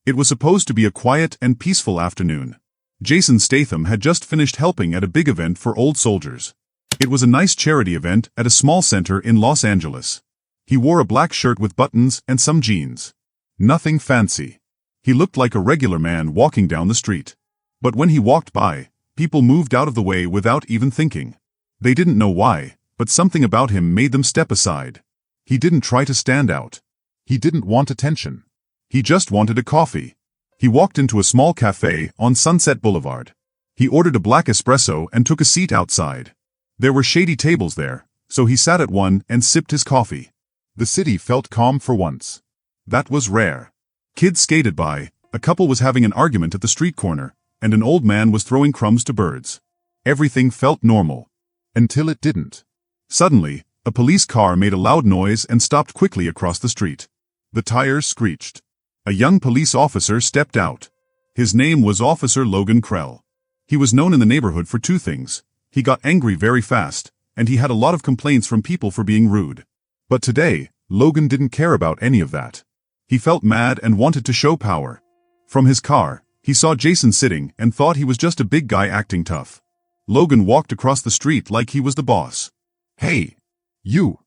It was supposed to be a quiet and peaceful afternoon. Jason Statham had just finished helping at a big event for old soldiers. It was a nice charity event at a small center in Los Angeles. He wore a black shirt with buttons and some jeans. Nothing fancy. He looked like a regular man walking down the street. But when he walked by, people moved out of the way without even thinking. They didn't know why, but something about him made them step aside. He didn't try to stand out. He didn't want attention. He just wanted a coffee. He walked into a small cafe on Sunset Boulevard. He ordered a black espresso and took a seat outside. There were shady tables there, so he sat at one and sipped his coffee. The city felt calm for once. That was rare. Kids skated by, a couple was having an argument at the street corner, and an old man was throwing crumbs to birds. Everything felt normal. Until it didn't. Suddenly, a police car made a loud noise and stopped quickly across the street. The tires screeched. A young police officer stepped out. His name was Officer Logan Krell. He was known in the neighborhood for two things. He got angry very fast, and he had a lot of complaints from people for being rude. But today, Logan didn't care about any of that. He felt mad and wanted to show power. From his car, he saw Jason sitting and thought he was just a big guy acting tough. Logan walked across the street like he was the boss. "Hey, you!"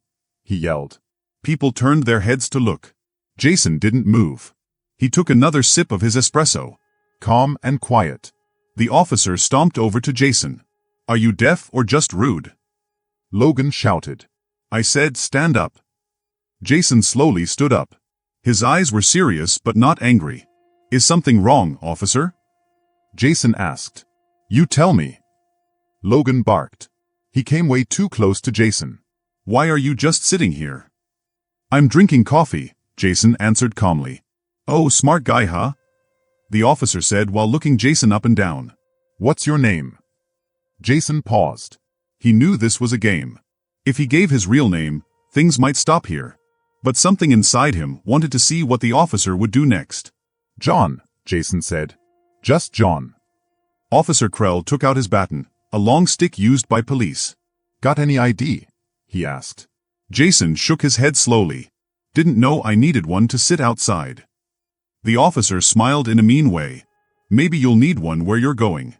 he yelled. People turned their heads to look. Jason didn't move. He took another sip of his espresso. Calm and quiet. The officer stomped over to Jason. "Are you deaf or just rude?" Logan shouted. "I said stand up." Jason slowly stood up. His eyes were serious but not angry. "Is something wrong, officer?" Jason asked. "You tell me." Logan barked. He came way too close to Jason. "Why are you just sitting here?" "I'm drinking coffee," Jason answered calmly. "Oh, smart guy, huh?" The officer said while looking Jason up and down. "What's your name?" Jason paused. He knew this was a game. If he gave his real name, things might stop here. But something inside him wanted to see what the officer would do next. "John," Jason said. "Just John." Officer Krell took out his baton, a long stick used by police. "Got any ID?" he asked. Jason shook his head slowly. "Didn't know I needed one to sit outside." The officer smiled in a mean way. "Maybe you'll need one where you're going."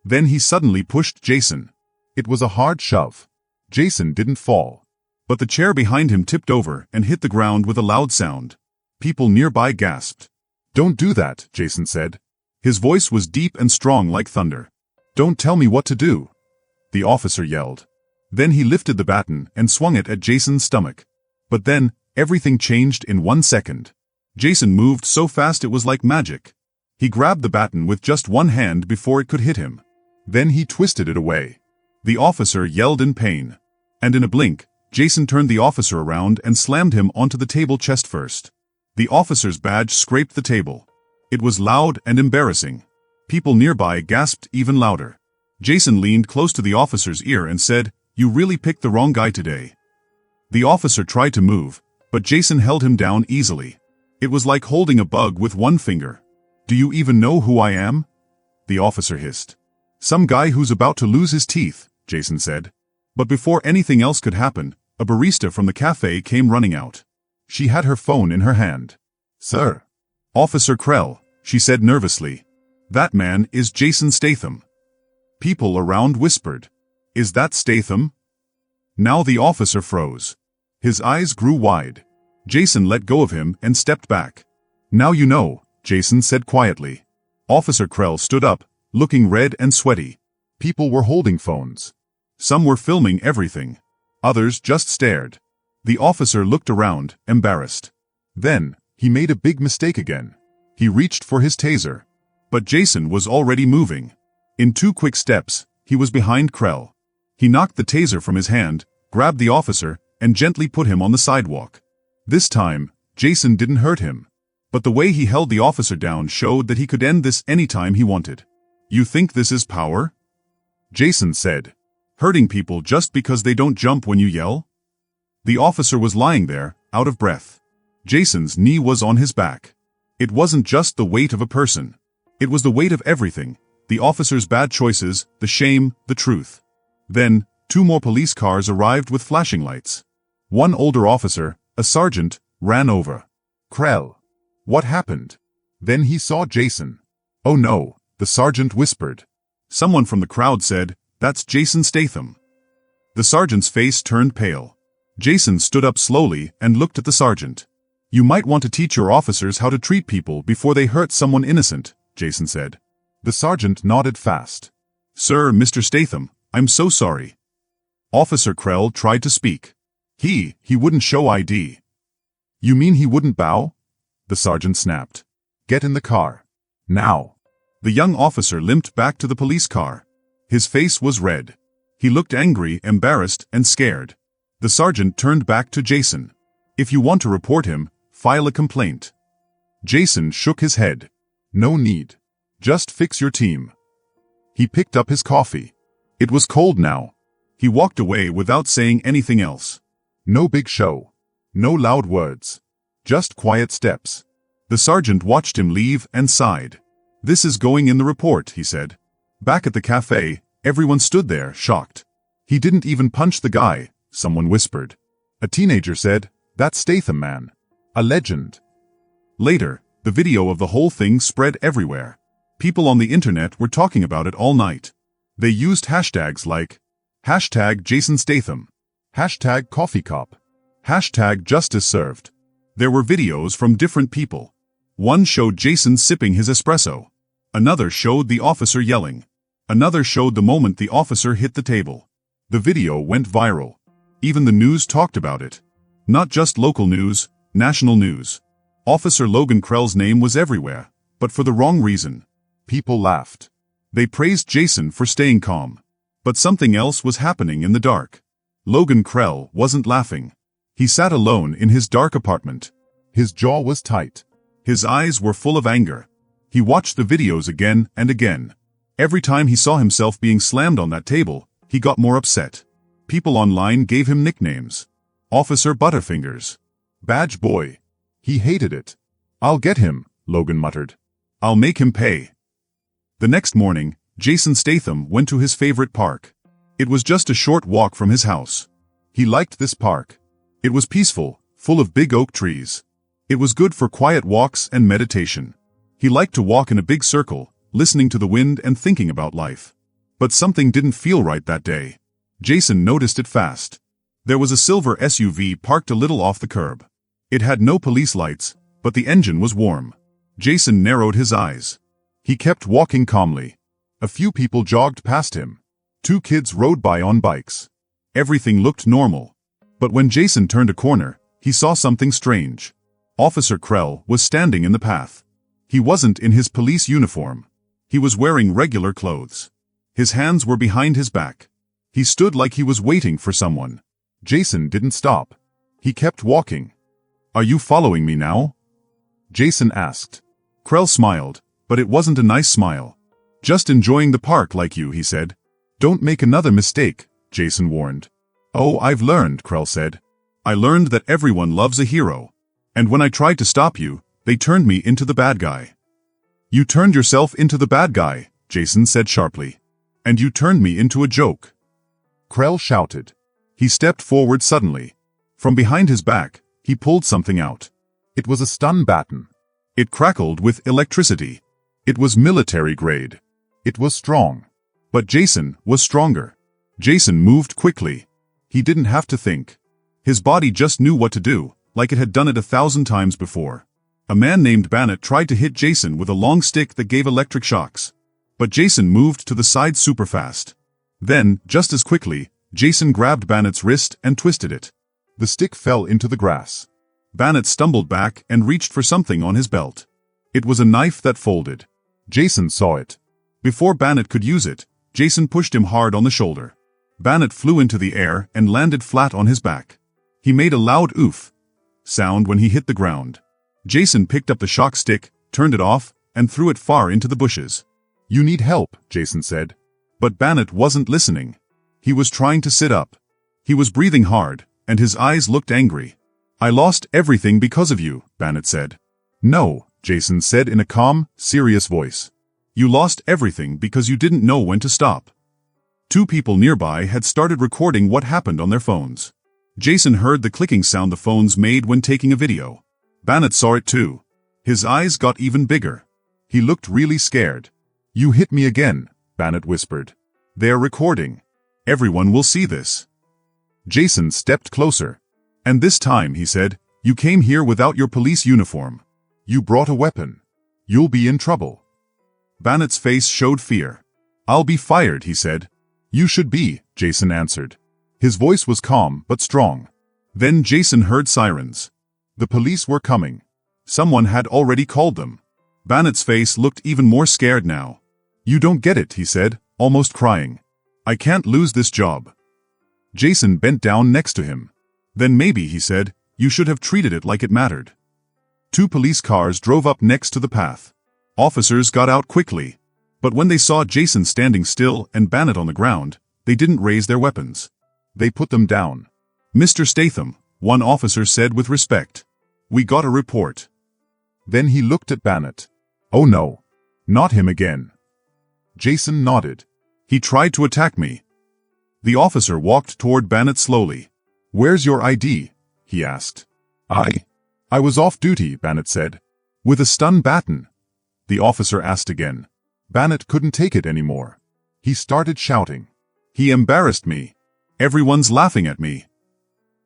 Then he suddenly pushed Jason. It was a hard shove. Jason didn't fall. But the chair behind him tipped over and hit the ground with a loud sound. People nearby gasped. "Don't do that," Jason said. His voice was deep and strong like thunder. "Don't tell me what to do," the officer yelled. Then he lifted the baton and swung it at Jason's stomach. But then, everything changed in 1 second. Jason moved so fast it was like magic. He grabbed the baton with just one hand before it could hit him. Then he twisted it away. The officer yelled in pain. And in a blink, Jason turned the officer around and slammed him onto the table chest first. The officer's badge scraped the table. It was loud and embarrassing. People nearby gasped even louder. Jason leaned close to the officer's ear and said, "You really picked the wrong guy today." The officer tried to move, but Jason held him down easily. It was like holding a bug with one finger. "Do you even know who I am?" the officer hissed. "Some guy who's about to lose his teeth," Jason said. But before anything else could happen, a barista from the cafe came running out. She had her phone in her hand. "Sir." "Officer Krell," she said nervously. "That man is Jason Statham." People around whispered. "Is that Statham?" Now the officer froze. His eyes grew wide. Jason let go of him and stepped back. "Now you know," Jason said quietly. Officer Krell stood up, looking red and sweaty. People were holding phones. Some were filming everything. Others just stared. The officer looked around, embarrassed. Then, he made a big mistake again. He reached for his taser. But Jason was already moving. In 2 quick steps, he was behind Krell. He knocked the taser from his hand, grabbed the officer, and gently put him on the sidewalk. This time, Jason didn't hurt him. But the way he held the officer down showed that he could end this anytime he wanted. "You think this is power?" Jason said. "Hurting people just because they don't jump when you yell?" The officer was lying there, out of breath. Jason's knee was on his back. It wasn't just the weight of a person. It was the weight of everything. The officer's bad choices, the shame, the truth. Then, 2 more police cars arrived with flashing lights. One older officer, a sergeant, ran over. "Krell. What happened?" Then he saw Jason. "Oh no," the sergeant whispered. Someone from the crowd said, "That's Jason Statham." The sergeant's face turned pale. Jason stood up slowly and looked at the sergeant. "You might want to teach your officers how to treat people before they hurt someone innocent," Jason said. The sergeant nodded fast. "Sir, Mr. Statham, I'm so sorry." Officer Krell tried to speak. He wouldn't show ID. "You mean he wouldn't bow?" The sergeant snapped. "Get in the car. Now." The young officer limped back to the police car. His face was red. He looked angry, embarrassed, and scared. The sergeant turned back to Jason. "If you want to report him, file a complaint." Jason shook his head. "No need. Just fix your team." He picked up his coffee. It was cold now. He walked away without saying anything else. No big show. No loud words. Just quiet steps. The sergeant watched him leave and sighed. "This is going in the report," he said. Back at the cafe, everyone stood there, shocked. "He didn't even punch the guy," someone whispered. A teenager said, "That's Statham, man. A legend." Later, the video of the whole thing spread everywhere. People on the internet were talking about it all night. They used hashtags like #Jason Statham, #CoffeeCop, #Justice Served. There were videos from different people. One showed Jason sipping his espresso. Another showed the officer yelling. Another showed the moment the officer hit the table. The video went viral. Even the news talked about it. Not just local news, national news. Officer Logan Krell's name was everywhere, but for the wrong reason. People laughed. They praised Jason for staying calm. But something else was happening in the dark. Logan Krell wasn't laughing. He sat alone in his dark apartment. His jaw was tight. His eyes were full of anger. He watched the videos again and again. Every time he saw himself being slammed on that table, he got more upset. People online gave him nicknames. Officer Butterfingers. Badge Boy. He hated it. "I'll get him," Logan muttered. "I'll make him pay." The next morning, Jason Statham went to his favorite park. It was just a short walk from his house. He liked this park. It was peaceful, full of big oak trees. It was good for quiet walks and meditation. He liked to walk in a big circle, listening to the wind and thinking about life. But something didn't feel right that day. Jason noticed it fast. There was a silver SUV parked a little off the curb. It had no police lights, but the engine was warm. Jason narrowed his eyes. He kept walking calmly. A few people jogged past him. 2 kids rode by on bikes. Everything looked normal. But when Jason turned a corner, he saw something strange. Officer Krell was standing in the path. He wasn't in his police uniform. He was wearing regular clothes. His hands were behind his back. He stood like he was waiting for someone. Jason didn't stop. He kept walking. "Are you following me now?" Jason asked. Krell smiled, but it wasn't a nice smile. "Just enjoying the park like you," he said. "Don't make another mistake," Jason warned. "Oh, I've learned," Krell said. "I learned that everyone loves a hero. And when I tried to stop you, they turned me into the bad guy." "You turned yourself into the bad guy," Jason said sharply. "And you turned me into a joke." Krell shouted. He stepped forward suddenly. From behind his back, he pulled something out. It was a stun baton. It crackled with electricity. It was military grade. It was strong. But Jason was stronger. Jason moved quickly. He didn't have to think. His body just knew what to do, like it had done it 1,000 times before. A man named Bennett tried to hit Jason with a long stick that gave electric shocks. But Jason moved to the side super fast. Then, just as quickly, Jason grabbed Bennett's wrist and twisted it. The stick fell into the grass. Bennett stumbled back and reached for something on his belt. It was a knife that folded. Jason saw it. Before Bennett could use it, Jason pushed him hard on the shoulder. Bennett flew into the air and landed flat on his back. He made a loud oof sound when he hit the ground. Jason picked up the shock stick, turned it off, and threw it far into the bushes. "You need help," Jason said. But Bennett wasn't listening. He was trying to sit up. He was breathing hard, and his eyes looked angry. "I lost everything because of you," Bennett said. "No," Jason said in a calm, serious voice. "You lost everything because you didn't know when to stop." 2 people nearby had started recording what happened on their phones. Jason heard the clicking sound the phones made when taking a video. Bennett saw it too. His eyes got even bigger. He looked really scared. "You hit me again," Bannet whispered. "They're recording. Everyone will see this." Jason stepped closer. "And this time," he said, "you came here without your police uniform. You brought a weapon. You'll be in trouble." Bannet's face showed fear. "I'll be fired," he said. "You should be," Jason answered. His voice was calm but strong. Then Jason heard sirens. The police were coming. Someone had already called them. Bannet's face looked even more scared now. "You don't get it," he said, almost crying. "I can't lose this job." Jason bent down next to him. "Then maybe," he said, "you should have treated it like it mattered." 2 police cars drove up next to the path. Officers got out quickly. But when they saw Jason standing still and Bannet on the ground, they didn't raise their weapons. They put them down. "Mr. Statham," one officer said with respect. "We got a report." Then he looked at Bannet. "Oh no. Not him again." Jason nodded. "He tried to attack me." The officer walked toward Bannet slowly. "Where's your ID?" he asked. I was off duty," Bannet said. "With a stun baton?" The officer asked again. Bannet couldn't take it anymore. He started shouting. "He embarrassed me. Everyone's laughing at me."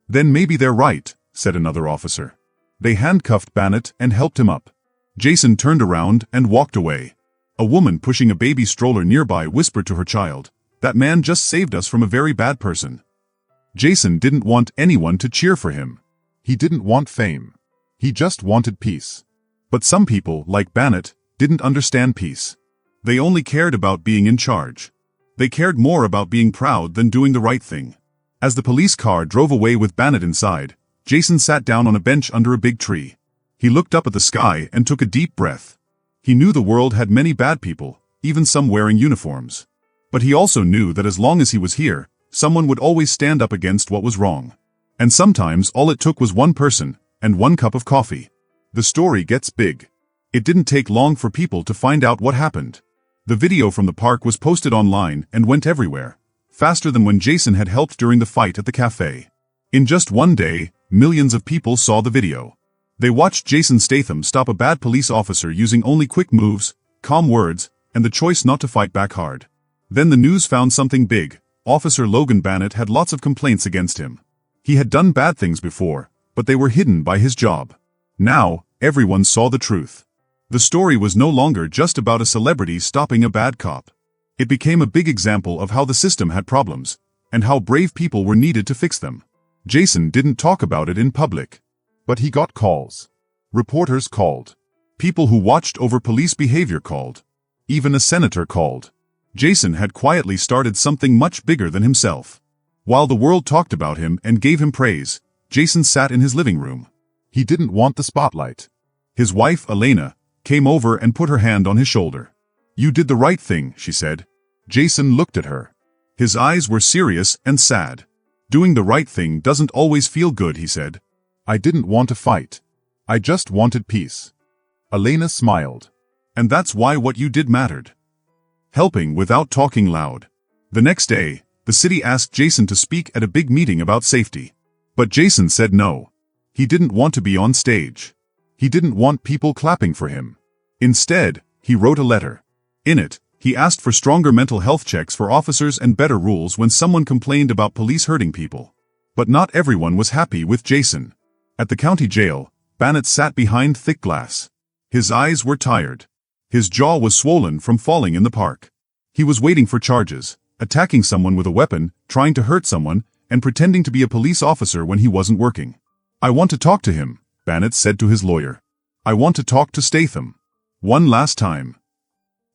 "Then maybe they're right," said another officer. They handcuffed Bannet and helped him up. Jason turned around and walked away. A woman pushing a baby stroller nearby whispered to her child, "That man just saved us from a very bad person." Jason didn't want anyone to cheer for him. He didn't want fame. He just wanted peace. But some people, like Bannet, didn't understand peace. They only cared about being in charge. They cared more about being proud than doing the right thing. As the police car drove away with Bannet inside, Jason sat down on a bench under a big tree. He looked up at the sky and took a deep breath. He knew the world had many bad people, even some wearing uniforms. But he also knew that as long as he was here, someone would always stand up against what was wrong. And sometimes all it took was one person, and one cup of coffee. The story gets big. It didn't take long for people to find out what happened. The video from the park was posted online and went everywhere, faster than when Jason had helped during the fight at the cafe. In just one day, millions of people saw the video. They watched Jason Statham stop a bad police officer using only quick moves, calm words, and the choice not to fight back hard. Then the news found something big. Officer Logan Bannet had lots of complaints against him. He had done bad things before, but they were hidden by his job. Now, everyone saw the truth. The story was no longer just about a celebrity stopping a bad cop. It became a big example of how the system had problems, and how brave people were needed to fix them. Jason didn't talk about it in public. But he got calls. Reporters called. People who watched over police behavior called. Even a senator called. Jason had quietly started something much bigger than himself. While the world talked about him and gave him praise, Jason sat in his living room. He didn't want the spotlight. His wife, Elena, came over and put her hand on his shoulder. "You did the right thing," she said. Jason looked at her. His eyes were serious and sad. "Doing the right thing doesn't always feel good," he said. "I didn't want to fight. I just wanted peace." Elena smiled. "And that's why what you did mattered." Helping without talking loud. The next day, the city asked Jason to speak at a big meeting about safety. But Jason said no. He didn't want to be on stage. He didn't want people clapping for him. Instead, he wrote a letter. In it, he asked for stronger mental health checks for officers and better rules when someone complained about police hurting people. But not everyone was happy with Jason. At the county jail, Bannet sat behind thick glass. His eyes were tired. His jaw was swollen from falling in the park. He was waiting for charges, attacking someone with a weapon, trying to hurt someone, and pretending to be a police officer when he wasn't working. "I want to talk to him," Bannet said to his lawyer. "I want to talk to Statham. One last time."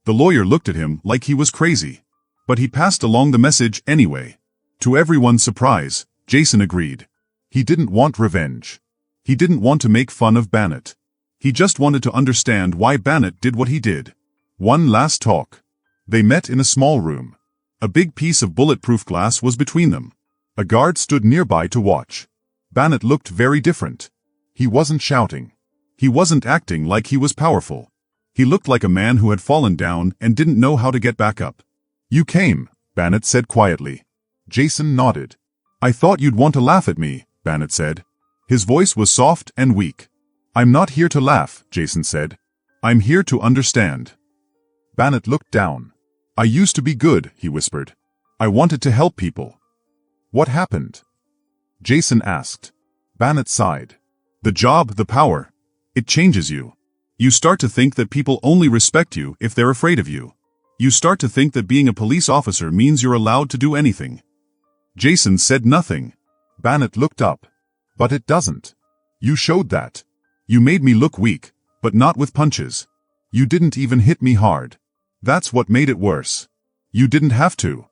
The lawyer looked at him like he was crazy. But he passed along the message anyway. To everyone's surprise, Jason agreed. He didn't want revenge. He didn't want to make fun of Bannet. He just wanted to understand why Bannet did what he did. One last talk. They met in a small room. A big piece of bulletproof glass was between them. A guard stood nearby to watch. Bannet looked very different. He wasn't shouting. He wasn't acting like he was powerful. He looked like a man who had fallen down and didn't know how to get back up. "You came," Bannet said quietly. Jason nodded. "I thought you'd want to laugh at me," Bannet said. His voice was soft and weak. I'm not here to laugh, Jason said. I'm here to understand. Bannock looked down. I used to be good, he whispered. I wanted to help people. What happened? Jason asked. Bannock sighed. The job, the power. It changes you. You start to think that people only respect you if they're afraid of you. You start to think that being a police officer means you're allowed to do anything. Jason said nothing. Bannock looked up. But it doesn't. You showed that. You made me look weak, but not with punches. You didn't even hit me hard. That's what made it worse. You didn't have to.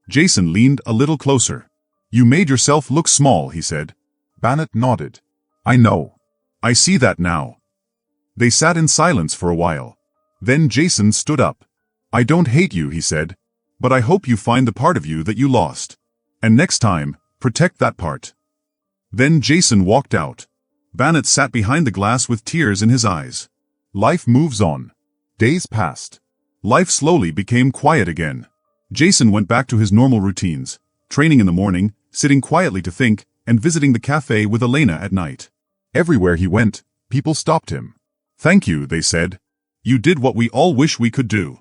Jason leaned a little closer. You made yourself look small, he said. Bannock nodded. I know. I see that now. They sat in silence for a while. Then Jason stood up. I don't hate you, he said. But I hope you find the part of you that you lost. And next time, protect that part. Then Jason walked out. Bannock sat behind the glass with tears in his eyes. Life moves on. Days passed. Life slowly became quiet again. Jason went back to his normal routines, training in the morning, sitting quietly to think, and visiting the cafe with Elena at night. Everywhere he went, people stopped him. Thank you, they said. You did what we all wish we could do.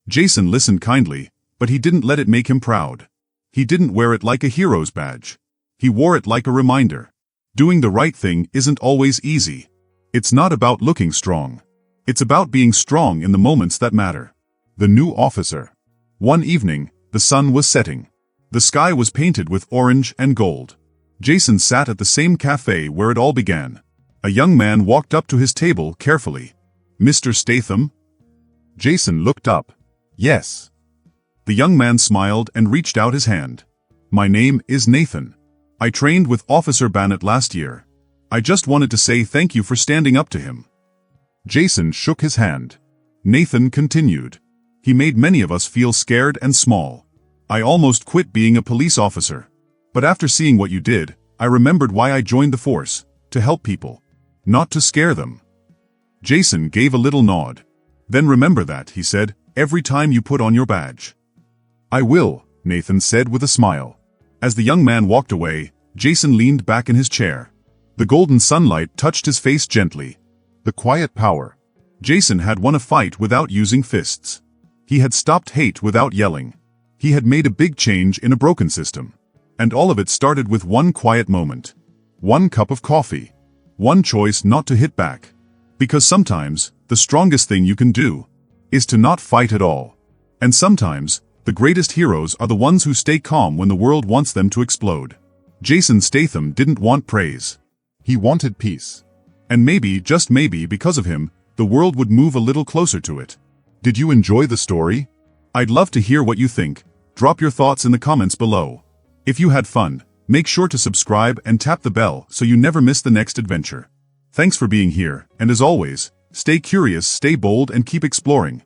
Jason listened kindly, but he didn't let it make him proud. He didn't wear it like a hero's badge. He wore it like a reminder. Doing the right thing isn't always easy. It's not about looking strong. It's about being strong in the moments that matter. The new officer. One evening, the sun was setting. The sky was painted with orange and gold. Jason sat at the same cafe where it all began. A young man walked up to his table carefully. Mr. Statham? Jason looked up. Yes. The young man smiled and reached out his hand. My name is Nathan. I trained with Officer Bannock last year. I just wanted to say thank you for standing up to him. Jason shook his hand. Nathan continued. He made many of us feel scared and small. I almost quit being a police officer. But after seeing what you did, I remembered why I joined the force, to help people. Not to scare them. Jason gave a little nod. Then remember that, he said, every time you put on your badge. I will, Nathan said with a smile. As the young man walked away, Jason leaned back in his chair. The golden sunlight touched his face gently. The quiet power. Jason had won a fight without using fists. He had stopped hate without yelling. He had made a big change in a broken system. And all of it started with one quiet moment. One cup of coffee. One choice not to hit back. Because sometimes, the strongest thing you can do is to not fight at all. And sometimes, the greatest heroes are the ones who stay calm when the world wants them to explode. Jason Statham didn't want praise. He wanted peace. And maybe, just maybe because of him, the world would move a little closer to it. Did you enjoy the story? I'd love to hear what you think. Drop your thoughts in the comments below. If you had fun, make sure to subscribe and tap the bell so you never miss the next adventure. Thanks for being here, and as always, stay curious, stay bold, and keep exploring.